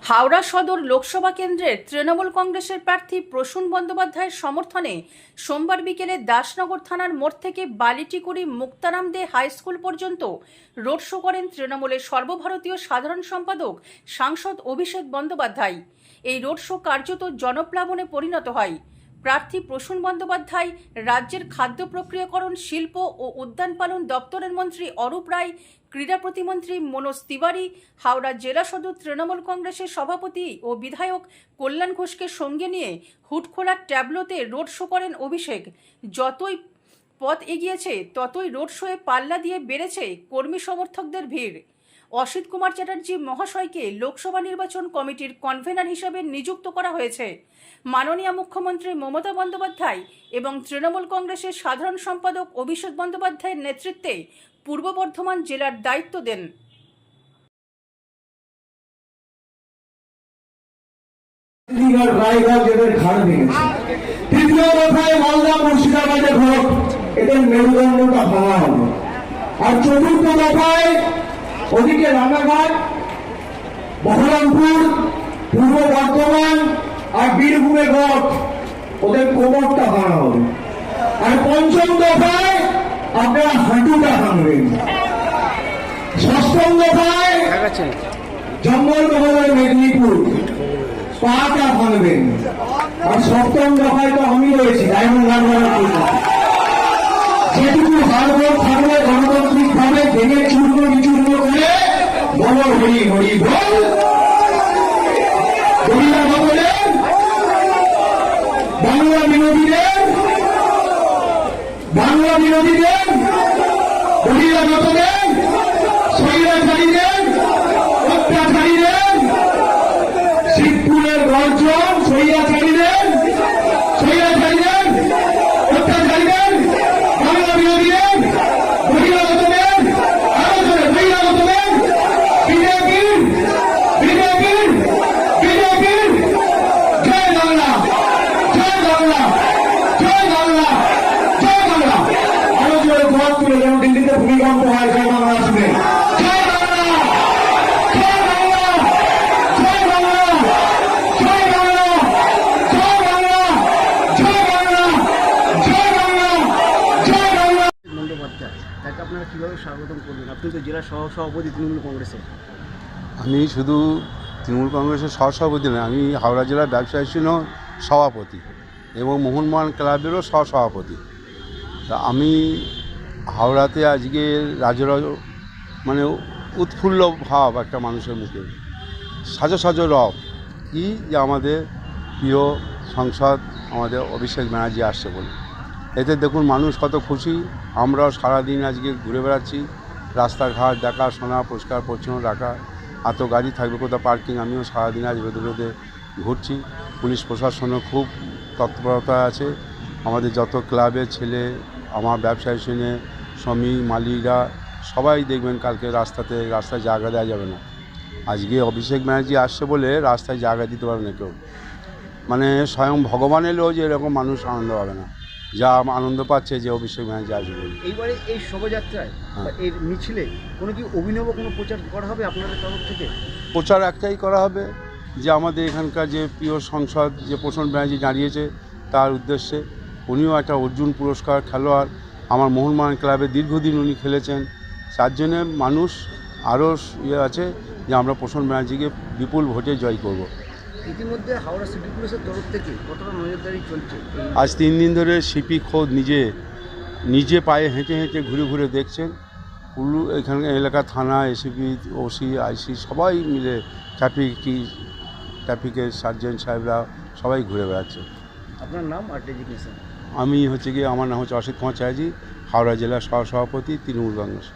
হাওড়া সদর লোকসভা কেন্দ্রের তৃণমূল কংগ্রেসের প্রার্থী প্রসূন বন্দ্যোপাধ্যায়ের সমর্থনে সোমবার বিকেলে দাসনগর থানার মোড় থেকে বালিটিকুড়ি মুক্তারাম দে হাই স্কুল পর্যন্ত রোড শো করেন তৃণমূলের সর্বভারতীয় সাধারণ সম্পাদক সাংসদ অভিষেক বন্দ্যোপাধ্যায়। এই রোড শো কার্যত জনপ্লাবনে পরিণত হয়। প্রার্থী প্রসূন বন্দ্যোপাধ্যায় রাজ্যের খাদ্য প্রক্রিয়াকরণ, শিল্প ও উদ্যান পালন দপ্তরের মন্ত্রী অরূপ রায়, ক্রীড়া প্রতিমন্ত্রী মনোজ তিওয়ারি, হাওড়া জেলা সদর তৃণমূল কংগ্রেসের সভাপতি ও বিধায়ক কল্যাণ ঘোষকে সঙ্গে নিয়ে হুটখোলা ট্যাবলোতে রোড শো করেন অভিষেক। যতই পথ এগিয়েছে ততই রোড শোয়ে পাল্লা দিয়ে বেড়েছে কর্মী সমর্থকদের ভিড়। অসিত কুমার চ্যাটার্জি মহাশয়কে লোকসভা নির্বাচন কমিটির কনভেনার হিসেবে নিযুক্ত করা হয়েছে। মাননীয় মুখ্যমন্ত্রী মমতা বন্দ্যোপাধ্যায় এবং তৃণমূল কংগ্রেসের সাধারণ সম্পাদক অভিষেক বন্দ্যোপাধ্যায়ের নেতৃত্বে পূর্ব বর্ধমান জেলার দায়িত্ব দেন। আর চতুর্থ দফায় ওদিকে রানাঘাট, বহরমপুর, পূর্ব বর্ধমান আর বীরভূমে গড়, ওদের কোমরটা ভাঙা হবে। আর পঞ্চম দফায় আপনারা হাঁটুটা ভাঙবেন। ষষ্ঠম দফায় জঙ্গলমহলের মেদিনীপুর, পাটা ভাঙবেন। আর সপ্তম দফায় তো আমি রয়েছি, ডায়মন্ড হারবার। যেটুকু হারবার থাকলে গণতান্ত্রিক ভাবে ভেঙে চূর্ণ বিচূর্ণ করে বল হরি হরি বল। বাংলা বিরোধীদের বহিরাগতদের, স্বৈরাচারীদের, অত্যাচারীদের, শিবপুরের গর্জন, স্বৈরাচারীদের, অত্যাচারীদের, বাংলা বিরোধীদের, বহিরাগতদের, আলোচনা বহিরাগতদের, বিজেপির জয় বাংলা, জয় বাংলা, জয় বাংলা, জয় বাংলা। আরো জোরে ঘর তুলে যেন দিল্লিতে ভূমিকম্প হয়, জয় বাংলা আসবে। জয় বাংলা, জয় বাংলা, জয় বাংলা, জয় বাংলা, জয় বাংলা, জয় বাংলা, জয় বাংলা, জয় বাংলা। বন্দ্যোপাধ্যায়, তাকে আপনারা কীভাবে স্বাগতম করবেন? আপনি তো জেলা সভাপতি তৃণমূল কংগ্রেসের। আমি শুধু তৃণমূল কংগ্রেসের সহসভাপতি নয়, আমি হাওড়া জেলা ব্যবসায়ী ইউনিয়নেরও সভাপতি এবং মোহনবাগান ক্লাবেরও সহসভাপতি। তা আমি হাওড়াতে আজকে মানে উৎফুল্ল ভাব একটা মানুষের মুখে, সাজো সাজো রব কি যে আমাদের প্রিয় সাংসদ আমাদের অভিষেক ব্যানার্জি আসছে বলে। এতে দেখুন মানুষ কত খুশি। আমরাও সারাদিন আজকে ঘুরে বেড়াচ্ছি, রাস্তাঘাট দেখাশোনা, পরিষ্কার পরিচ্ছন্ন রাখা, এত গাড়ি থাকবে কোথাও পার্কিং, আমিও সারাদিন আজ রোদে রোদে ঘুরছি। পুলিশ প্রশাসনও খুব তৎপরতা আছে। আমাদের যত ক্লাবের ছেলে, আমার ব্যবসায়ী শুনে শ্রমিক মালিকরা সবাই দেখবেন কালকে রাস্তায় জায়গা দেওয়া যাবে না। আজকে অভিষেক ব্যানার্জি আসছে বলে রাস্তায় জায়গা দিতে পারবে না কেউ। মানে স্বয়ং ভগবান এলেও যে এরকম মানুষ আনন্দ পাবে না, যা আনন্দ পাচ্ছে যে অভিষেক ব্যানার্জি আসবে বলে। এইবারে এই শোভাযাত্রায় এর মিছিলে কোনো কি অভিনব কোনো প্রচার করা হবে আপনাদের তরফ থেকে? প্রচার একটাই করা হবে যে আমাদের এখানকার যে প্রিয় সংসদ যে প্রসূন ব্যানার্জি দাঁড়িয়েছে তার উদ্দেশ্যে। উনিও একটা অর্জুন পুরস্কার খেলোয়াড়, আমার মোহনবাগান ক্লাবে দীর্ঘদিন উনি খেলেছেন। তার জন্যে মানুষ আরও আছে যে আমরা প্রসূন ব্যানার্জিকে বিপুল ভোটে জয় করব। ইতিমধ্যে হাওড়া সিটি পুলিশের তরফ থেকে কতটা নজরদারি চলছে? আজ 3 দিন ধরে সিপি খোদ নিজে পায়ে হেঁটে হেঁটে ঘুরে ঘুরে দেখছেন। এখানকার এলাকা থানা, এসিপি, ওসি, আইসি সবাই মিলে, ট্রাফিকের সার্জেন্ট সাহেবরা সবাই ঘুরে বেড়াচ্ছে। আপনার নাম আর ডেজিগনেশন? আমার নাম হচ্ছে অসিত কুমার চ্যাটার্জি, হাওড়া জেলা সহসভাপতি তৃণমূল কংগ্রেস।